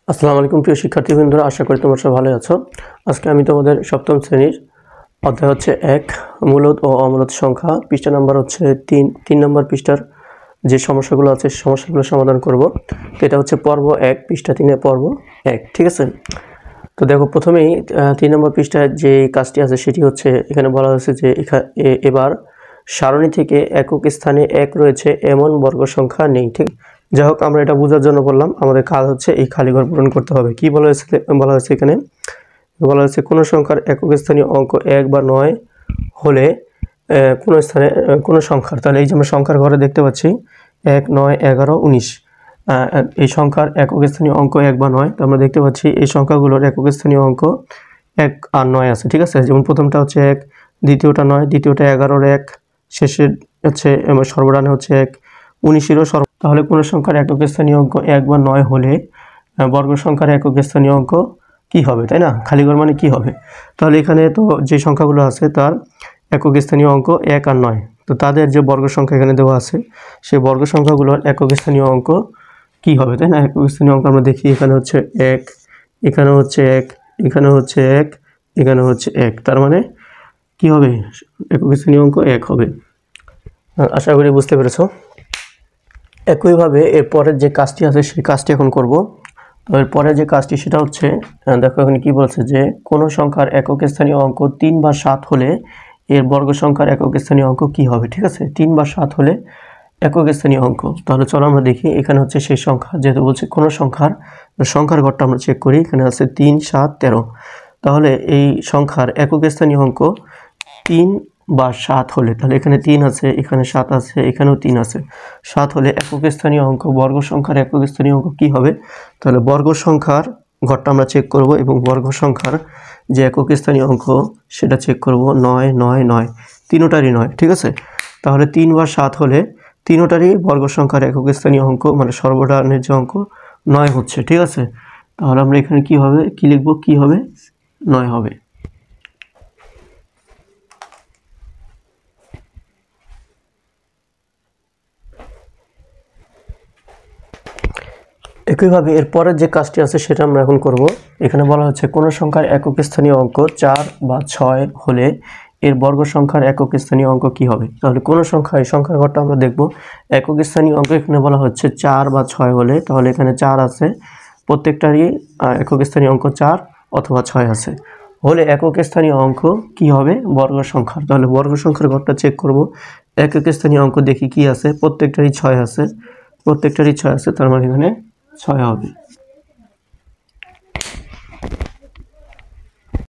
আসসালামু আলাইকুম প্রিয় শিক্ষার্থীবৃন্দরা, আশা করি তোমরা সবাই ভালো আছো। আজকে আমি তোমাদের সপ্তম শ্রেণীর অধ্যায় হচ্ছে 1 মূলদ ও অমূলদ সংখ্যা, পৃষ্ঠা নাম্বার হচ্ছে 3 নম্বর পৃষ্ঠার যে সমস্যাগুলো আছে সমস্যাগুলো সমাধান করব। এটা হচ্ছে পর্ব 1, পৃষ্ঠা 3 পর্ব 1, ঠিক আছে। তো দেখো, প্রথমেই 3 নম্বর পৃষ্ঠায় যে কাজটি আছে সেটি হচ্ছে এখানে বলা হয়েছে যে এবার সারণী থেকে একক স্থানে 1 রয়েছে এমন বর্গ সংখ্যা নেই, ঠিক। যাই হোক, আমরা এটা বোঝার জন্য বললাম আমাদের কাজ হচ্ছে এই খালি ঘর পূরণ করতে হবে। কি বলা হয়েছে এখানে বলা হয়েছে কোনো সংখ্যার একক স্থানীয় অঙ্ক 1 বা 9 হলে কোনো স্থানে কোনো সংখ্যার, তাহলে এই যে আমরা সংখ্যার ঘরে দেখতে পাচ্ছি 1, 9, 11, 19, এই সংখ্যার একক স্থানীয় অঙ্ক 1 বা 9, তো আমরা দেখতে পাচ্ছি এই সংখ্যাগুলোর একক স্থানীয় অঙ্ক 1 আর 9 আছে, ঠিক আছে। যেমন প্রথমটা হচ্ছে 1, দ্বিতীয়টা 9, দ্বিতীয়টা 11-র 1, শেষের হচ্ছে সর্বডানে হচ্ছে 1, 19-এরও তাহলে কোনো সংখ্যার একক স্থানীয় অঙ্ক 1 বা 9 হলে বর্গ সংখ্যার একক স্থানীয় অঙ্ক কি হবে, তাই না? খালিঘর মানে কি হবে? তাহলে এখানে তো যে সংখ্যাগুলো আছে তার একক স্থানীয় অঙ্ক 1 আর 9, তো তাদের যে বর্গ সংখ্যা এখানে দেওয়া আছে সেই বর্গ সংখ্যাগুলোর একক স্থানীয় অঙ্ক কি হবে, তাই না? একক স্থানীয় অঙ্ক আমরা দেখি, এখানে হচ্ছে 1, এখানে হচ্ছে 1, এখানে হচ্ছে 1, এখানে হচ্ছে 1, তার মানে কি হবে? একক স্থানীয় অঙ্ক 1 হবে। আশা করি বুঝতে পেরেছো। একইভাবে এরপরের যে কাজটি আছে সেই কাজটি এখন করব। তো এরপরে যে কাজটি সেটা হচ্ছে, দেখো এখানে কি বলছে যে কোনো সংখ্যার একক স্থানীয় অঙ্ক 3 বা 7 হলে এর বর্গ সংখ্যার একক স্থানীয় অঙ্ক কি হবে, ঠিক আছে। 3 বা 7 হলে একক স্থানীয় অঙ্ক, তাহলে চলো আমরা দেখি। এখানে হচ্ছে সেই সংখ্যা, যেহেতু বলছে কোনো সংখ্যার ঘরটা আমরা চেক করি। এখানে আছে 3, 7, 13, তাহলে এই সংখ্যার একক স্থানীয় অঙ্ক 3 বা 7 হলে, তাহলে এখানে 3 আছে, এখানে 7 আছে, এখানেও 3 আছে, 7 হলে একক স্থানীয় অঙ্ক, বর্গ সংখ্যার একক স্থানীয় অঙ্ক কি হবে? তাহলে বর্গ সংখ্যার ঘরটা আমরা চেক করব এবং বর্গ সংখ্যার যে একক স্থানীয় অঙ্ক সেটা চেক করব। 9, 9, 9, তিনোটারই 9, ঠিক আছে। তাহলে 3 বা 7 হলে তিনোটারই বর্গ সংখ্যার একক স্থানীয় অঙ্ক মানে সর্বডানের যে অঙ্ক 9 হচ্ছে, ঠিক আছে। তাহলে আমরা এখানে কি হবে, কি লিখব, কি হবে, 9 হবে। একইভাবে এরপরের যে কাজটি আছে সেটা আমরা এখন করব। এখানে বলা হচ্ছে কোনো সংখ্যার একক স্থানীয় অঙ্ক 4 বা 6 হলে এর বর্গ সংখ্যার একক স্থানীয় অঙ্ক কি হবে? তাহলে কোনো সংখ্যা, এই সংখ্যার ঘরটা আমরা দেখব। একক স্থানীয় অঙ্ক এখানে বলা হচ্ছে 4 বা 6 হলে, তাহলে এখানে 4 আছে, প্রত্যেকটারই একক স্থানীয় অঙ্ক 4 অথবা 6 আছে, হলে একক স্থানীয় অঙ্ক কি হবে? বর্গ সংখ্যার। তাহলে বর্গ সংখ্যার ঘরটা চেক করব। একক স্থানীয় অঙ্ক দেখি কি আছে, প্রত্যেকটারই 6 আছে, প্রত্যেকটারই 6 আছে, তার মানে এখানে 6 হবে।